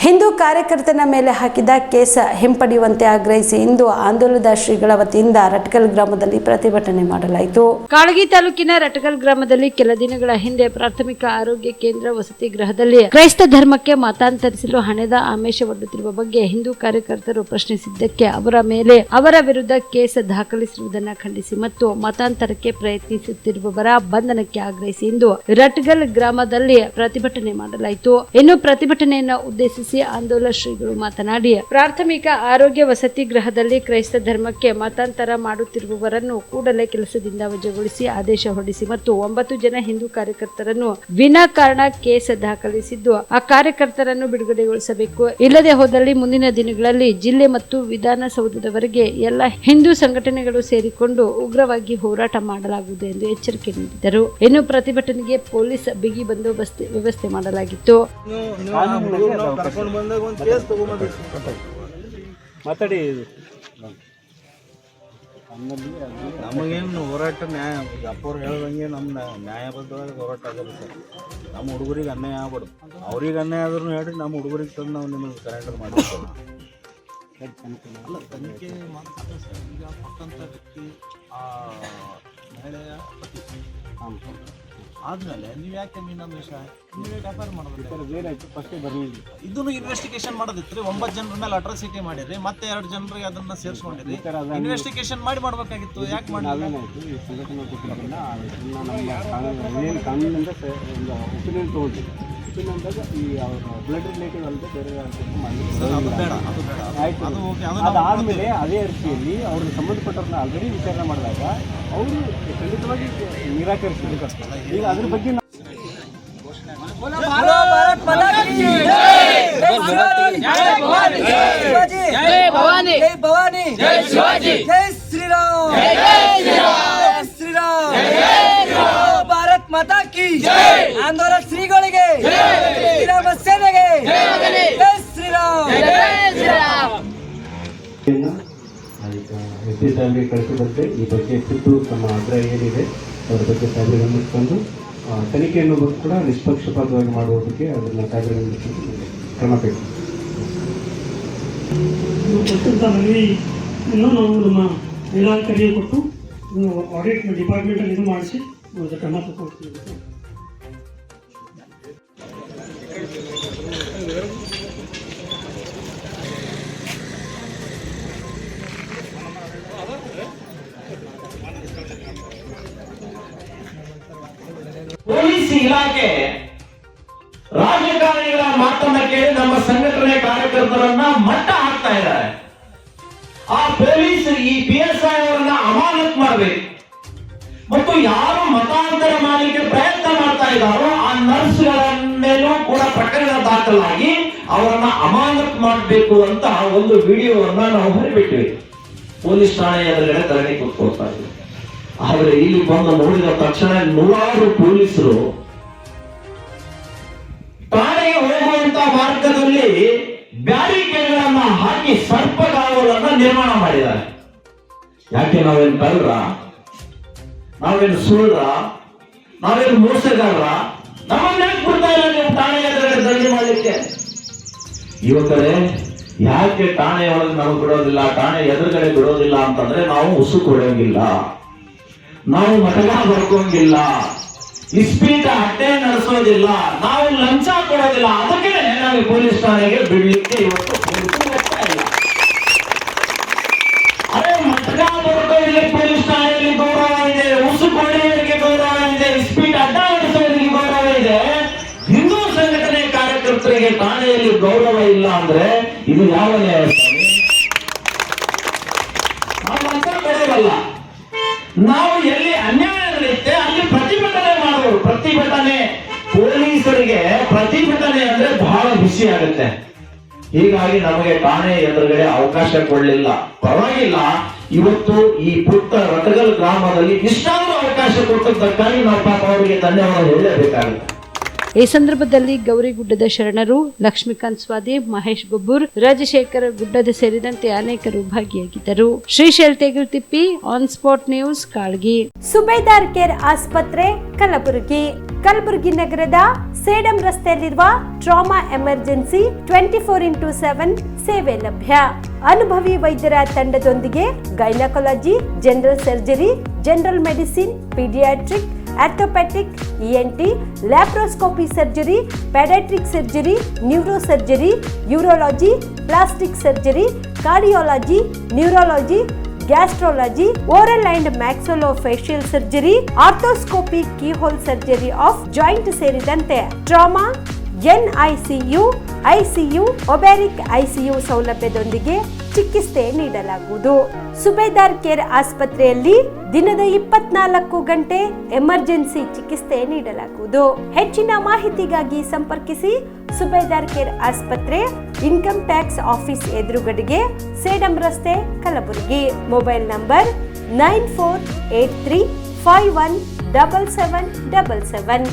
ಹಿಂದೂ ಕಾರ್ಯಕರ್ತನ ಮೇಲೆ ಹಾಕಿದ ಕೇಸ ಹಿಂಪಡೆಯುವಂತೆ ಆಗ್ರಹಿಸಿ ಇಂದು ಆಂದೋಲನದ ಶ್ರೀಗಳ ವತಿಯಿಂದ ರಟ್ಕಲ್ ಗ್ರಾಮದಲ್ಲಿ ಪ್ರತಿಭಟನೆ ಮಾಡಲಾಯಿತು. ಕಾಳಗಿ ತಾಲೂಕಿನ ರಟ್ಕಲ್ ಗ್ರಾಮದಲ್ಲಿ ಕೆಲ ದಿನಗಳ ಹಿಂದೆ ಪ್ರಾಥಮಿಕ ಆರೋಗ್ಯ ಕೇಂದ್ರ ವಸತಿ ಗೃಹದಲ್ಲಿ ಕ್ರೈಸ್ತ ಧರ್ಮಕ್ಕೆ ಮತಾಂತರಿಸಲು ಹಣದ ಆಮಿಷವೊಡ್ಡುತ್ತಿರುವ ಬಗ್ಗೆ ಹಿಂದೂ ಕಾರ್ಯಕರ್ತರು ಪ್ರಶ್ನಿಸಿದ್ದಕ್ಕೆ ಅವರ ವಿರುದ್ಧ ಕೇಸ್ ದಾಖಲಿಸಿರುವುದನ್ನು ಖಂಡಿಸಿ ಮತ್ತು ಮತಾಂತರಕ್ಕೆ ಪ್ರಯತ್ನಿಸುತ್ತಿರುವವರ ಬಂಧನಕ್ಕೆ ಆಗ್ರಹಿಸಿ ಇಂದು ರಟ್ಗಲ್ ಗ್ರಾಮದಲ್ಲಿ ಪ್ರತಿಭಟನೆ ಮಾಡಲಾಯಿತು. ಇನ್ನು ಪ್ರತಿಭಟನೆಯನ್ನು ಉದ್ದೇಶಿಸಿ ಆಂದೋಲನ ಶ್ರೀಗಳು ಮಾತನಾಡಿ, ಪ್ರಾಥಮಿಕ ಆರೋಗ್ಯ ವಸತಿ ಗೃಹದಲ್ಲಿ ಕ್ರೈಸ್ತ ಧರ್ಮಕ್ಕೆ ಮತಾಂತರ ಮಾಡುತ್ತಿರುವವರನ್ನು ಕೂಡಲೇ ಕೆಲಸದಿಂದ ವಜಾಗೊಳಿಸಿ ಆದೇಶ ಹೊರಡಿಸಿ ಮತ್ತು 9 ಜನ ಹಿಂದೂ ಕಾರ್ಯಕರ್ತರನ್ನು ವಿನಾಕಾರಣ ಕೇಸ್ ದಾಖಲಿಸಿದ್ದು ಆ ಕಾರ್ಯಕರ್ತರನ್ನು ಬಿಡುಗಡೆಗೊಳಿಸಬೇಕು. ಇಲ್ಲದೆ ಹೋದಲ್ಲಿ ಮುಂದಿನ ದಿನಗಳಲ್ಲಿ ಜಿಲ್ಲೆ ಮತ್ತು ವಿಧಾನಸೌಧದವರೆಗೆ ಎಲ್ಲ ಹಿಂದೂ ಸಂಘಟನೆಗಳು ಸೇರಿಕೊಂಡು ಉಗ್ರವಾಗಿ ಹೋರಾಟ ಮಾಡಲಾಗುವುದು ಎಂದು ಎಚ್ಚರಿಕೆ ನೀಡಿದರು. ಇನ್ನು ಪ್ರತಿಭಟನೆಗೆ ಪೊಲೀಸ್ ಬಿಗಿ ಬಂದೋಬಸ್ತ್ ವ್ಯವಸ್ಥೆ ಮಾಡಲಾಗಿತ್ತು. ನಮಗೇನು ಹೋರಾಟ ನ್ಯಾಯ ಅಪ್ಪವ್ರು ಹೇಳ್ದಂಗೆ ನಮ್ಮ ನ್ಯಾಯಬದ್ಧವಾಗಿ ಹೋರಾಟ ಆಗಲ್ಲ ಸರ್. ನಮ್ಮ ಹುಡುಗರಿಗೆ ಅನ್ಯಾಯ ಆಗ್ಬಾರ್ದು. ಅವ್ರಿಗೆ ಅನ್ಯಾಯ ಆದ್ರೂ ಹೇಳ್ರಿ, ನಮ್ಮ ಹುಡುಗರಿಗೆ ತಂದು ನಾವು ನಿಮಗೆ ಸರೆಂಡರ್ ಮಾಡಿರ್ತೀವಿ. ಅಲ್ಲ, ತನಿಖೆ ಮಾಡ್ತಾರೆ ಸರ್. ಈಗ ಕೊಟ್ಟಂಥ ವ್ಯಕ್ತಿ ಆ ಮಹಿಳೆಯ ಪತಿ ಆದ್ಮೇಲೆ ನೀವು ಯಾಕೆ ಮೀನಾಂಶ ಇಮಿಡಿಯೇಟ್ ಎಫ್ ಐ ಆರ್ ಮಾಡೋದು? ಫಸ್ಟೇ ಬರಲಿಲ್ಲ. ಇದನ್ನು ಇನ್ವೆಸ್ಟಿಗೇಷನ್ ಮಾಡೋದಿತ್ತು. 9 ಜನರ ಮೇಲೆ ಅಟ್ರಾಸಿಟಿ ಮಾಡಿರಿ, ಮತ್ತೆ 2 ಜನರಿಗೆ ಅದನ್ನ ಸೇರಿಸ್ಕೊಂಡಿರಿ. ಇನ್ವೆಸ್ಟಿಗೇಷನ್ ಮಾಡಬೇಕಾಗಿತ್ತು. ಯಾಕೆ ಮಾಡಿಲ್ಲ? ಕಾನೂನಿಂದ ಒಪಿನಿಯನ್ ತಗೊಂಡು ಈ ಬ್ಲಡ್ ರಿಲೇಟಿವ್ ಅಲ್ಲದೆ ಬೇರೆ ಅದು ಬೇಡ, ಅದು ಬೇಡ. ಅದಾದಮೇಲೆ ಅದೇ ರೀತಿಯಲ್ಲಿ ಅವ್ರಿಗೆ ಸಂಬಂಧಪಟ್ಟವ್ರನ್ನ ಆಲ್ರೆಡಿ ವಿಚಾರಣೆ ಮಾಡಿದಾಗ ಅವರು ಖಂಡಿತವಾಗಿ ನಿರಾಕರಿಸಿರ್ತಾರೆ. ಈಗ ಅದ್ರ ಬಗ್ಗೆ ಭಾರತ್ ಮಾತಾ ಕಿ ಆಂದೋಲನ ಶ್ರೀಗಳಿಗೆ ಶ್ರೀರಾಮ ಸೇನೆಗೆ ಜೈ ಶ್ರೀರಾಮ್. ಎಸ್ ಪಿ ಸಾಹೇಬರಿಗೆ ಕಳಿಸಿದಂತೆ ಈ ಬಗ್ಗೆ ಖುದ್ದು ತಮ್ಮ ಆಗ್ರಹ ಏನಿದೆ ಅದರ ಬಗ್ಗೆ ಸಾಹೇಬರಿಗೆ ಗಮನಿಸಿಕೊಂಡು ತನಿಖೆಯನ್ನು ಕೂಡ ನಿಷ್ಪಕ್ಷಪಾತವಾಗಿ ಮಾಡುವುದಕ್ಕೆ ಅದನ್ನು ಸಾಹೇಬರಿಗೆ ಕ್ರಮ ಬೇಕು. ಕೊಟ್ಟಂಥ ಮನವಿಯನ್ನು ನಾವು ನಮ್ಮ ಮೇಲಾಧಿಕಾರಿಗೆ ಕೊಟ್ಟು ಆಡಿಟ್ ಡಿಪಾರ್ಟ್ಮೆಂಟಲ್ಲಿ ಇದು ಮಾಡಿಸಿ ಕ್ರಮ ತಗೊಳ್ತೀವಿ. ಪೊಲೀಸ್ ಇಲಾಖೆ ರಾಜಕಾರಣಿಗಳ ಮಾತನ್ನ ಕೇಳಿ ನಮ್ಮ ಸಂಘಟನೆ ಕಾರ್ಯಕರ್ತರನ್ನ ಮಟ್ಟ ಹಾಕ್ತಾ ಇದ್ದಾರೆ. ಆ ಪೊಲೀಸ್ ಈ PSI ಅವರನ್ನ ಅಮಾನತ್ ಮಾಡಬೇಕು ಮತ್ತು ಯಾರು ಮತಾಂತರ ಮಾಡಲಿಕ್ಕೆ ಪ್ರಯತ್ನ ಮಾಡ್ತಾ ಇದ್ದಾರೋ ಆ ನರ್ಸ್ಗಳ ಮೇಲೂ ಕೂಡ ಪ್ರಕರಣ ದಾಖಲಾಗಿ ಅವರನ್ನ ಅಮಾನತ್ ಮಾಡಬೇಕು ಅಂತ ಒಂದು ವಿಡಿಯೋವನ್ನ ನಾವು ಹೊರಬಿಟ್ಟಿವಿ. ಪೊಲೀಸ್ ಠಾಣೆ ಎದುರುಗಡೆ ಧರಣಿ ಕೂತ್ಕೊಳ್ತಾ ಇದ್ವಿ. ಆದ್ರೆ ಇಲ್ಲಿ ಬಂದು ನೋಡಿದ ತಕ್ಷಣ 100 ಪೊಲೀಸರು ಠಾಣೆಗೆ ಹೋಗುವಂತ ಮಾರ್ಗದಲ್ಲಿ ಬ್ಯಾರಿಕೇಡ್ಗಳನ್ನ ಹಾಕಿ ಸರ್ಪಗಾವಲನ್ನ ನಿರ್ಮಾಣ ಮಾಡಿದ್ದಾರೆ. ಯಾಕೆ ನಾವೇನು ಕಳ್ರ, ನಾವೇನು ಸುಳ್ಳ, ನಾವೇನು ಮೋಸಗಾರರ? ನಮ್ಮನ್ನ ಯಾಕೆ ಬಿಡ್ತಾ ಇಲ್ಲ ನೀವು ಠಾಣೆ ಎದುರುಗಡೆ ಧರಣಿ ಮಾಡಲಿಕ್ಕೆ? ಯುವಕರೇ, ಯಾಕೆ ಠಾಣೆ ಒಳಗೆ ನಾವು ಬಿಡೋದಿಲ್ಲ, ಠಾಣೆ ಎದುರುಗಡೆ ಬಿಡೋದಿಲ್ಲ ಅಂತಂದ್ರೆ ನಾವು ಉಸು ಕೊಡೋಂಗಿಲ್ಲ, ನಾವು ಮತಗ ಬರ್ಕೊಂಗಿಲ್ಲ, ಇಸ್ಪೀಟ ಅಡ್ಡೆ ನಡೆಸೋದಿಲ್ಲ, ನಾವು ಲಂಚ ಕೊಡೋದಿಲ್ಲ. ಅದಕ್ಕೆ ನಾವು ಪೊಲೀಸ್ ಠಾಣೆಗೆ ಬಿಡ್ಲಿಕ್ಕೆ ಇವತ್ತು ಹೋಗ್ತಾ ಇಲ್ಲ. ಅದೇ ಮತಗ ಬರ್ಕೋರಿಗೆ ಪೊಲೀಸ್ ಠಾಣೆಯಲ್ಲಿ ಗೌರವ ಇದೆ, ಉಸು ಕೊಡುವವರಿಗೆ ಗೌರವ ಇದೆ, ಇಸ್ಪೀಟ ಅಡ್ಡ ನಡೆಸೋರಿಗೆ ಗೌರವ ಇದೆ. ಹಿಂದೂ ಸಂಘಟನೆ ಕಾರ್ಯಕರ್ತರಿಗೆ ಠಾಣೆಯಲ್ಲಿ ಗೌರವ ಇಲ್ಲ ಅಂದ್ರೆ ಇದು ಯಾವ ನ್ಯಾಯ? ನಾವು ಲಂಚ ಕೊಡೋದಲ್ಲ. ನಾವು ಎಲ್ಲಿ ಅನ್ಯಾಯ ನಡೆಯುತ್ತೆ ಅಲ್ಲಿ ಪ್ರತಿಭಟನೆ ಮಾಡುವರು. ಪ್ರತಿಭಟನೆ, ಪೊಲೀಸರಿಗೆ ಪ್ರತಿಭಟನೆ ಅಂದ್ರೆ ಬಹಳ ಖುಷಿ ಆಗುತ್ತೆ. ಹೀಗಾಗಿ ನಮಗೆ ಠಾಣೆ ಎದುರುಗಡೆ ಅವಕಾಶ ಕೊಡಲಿಲ್ಲ. ಪರವಾಗಿಲ್ಲ, ಇವತ್ತು ಈ ಪುಟ್ಟ ರಟ್ಗಲ್ ಗ್ರಾಮದಲ್ಲಿ ಇಷ್ಟಾದ್ರೂ ಅವಕಾಶ ಕೊಟ್ಟದ್ದಕ್ಕಾಗಿ ನಾವು ಪಾಪ ಅವರಿಗೆ ಧನ್ಯವಾದ ಹೇಳಲೇಬೇಕಾಗುತ್ತೆ. ಈ ಸಂದರ್ಭದಲ್ಲಿ ಗೌರಿಗುಡ್ಡದ ಶರಣರು, ಲಕ್ಷ್ಮೀಕಾಂತ್ ಸ್ವಾದಿ, ಮಹೇಶ್ ಗೊಬ್ಬೂರ್, ರಾಜಶೇಖರ ಗುಡ್ಡದ ಸೇರಿದಂತೆ ಅನೇಕರು ಭಾಗಿಯಾಗಿದ್ದರು. Shrishail Tegaltippi, on spot news, Kalagi. Subedar care ಆಸ್ಪತ್ರೆ, ಕಲಬುರಗಿ. ಕಲಬುರಗಿ ನಗರದ ಸೇಡಂ ರಸ್ತೆಯಲ್ಲಿರುವ ಟ್ರಾಮಾ ಎಮರ್ಜೆನ್ಸಿ 24x7 ಸೇವೆ ಲಭ್ಯ. ಅನುಭವಿ ವೈದ್ಯರ ತಂಡದೊಂದಿಗೆ gynaecology, general surgery, general medicine, paediatric, orthopaedic, ENT, laparoscopy surgery, paediatric surgery, neuro surgery, urology, plastic surgery, cardiology, neurology, gastrology, oral and maxillofacial surgery, arthroscopy, keyhole surgery of joint ಸೇರಿದಂತೆ trauma, NICU, ICU, ಒಬ್ಯಾರಿಕ್ ICU ಸೌಲಭ್ಯದೊಂದಿಗೆ ಚಿಕಿತ್ಸೆ ನೀಡಲಾಗುವುದು. ಸುಬೇದಾರ್ care ಆಸ್ಪತ್ರೆಯಲ್ಲಿ ದಿನದ 24 ಗಂಟೆ emergency ಚಿಕಿತ್ಸೆ ನೀಡಲಾಗುವುದು. ಹೆಚ್ಚಿನ ಮಾಹಿತಿಗಾಗಿ ಸಂಪರ್ಕಿಸಿ ಸುಬೇದಾರ್ ಕೇರ್ ಆಸ್ಪತ್ರೆ, ಇನ್ಕಮ್ ಟ್ಯಾಕ್ಸ್ ಆಫೀಸ್ ಎದುರುಗಡೆಗೆ, ಸೇಡಂ ರಸ್ತೆ, ಕಲಬುರಗಿ. Mobile number 9483517777.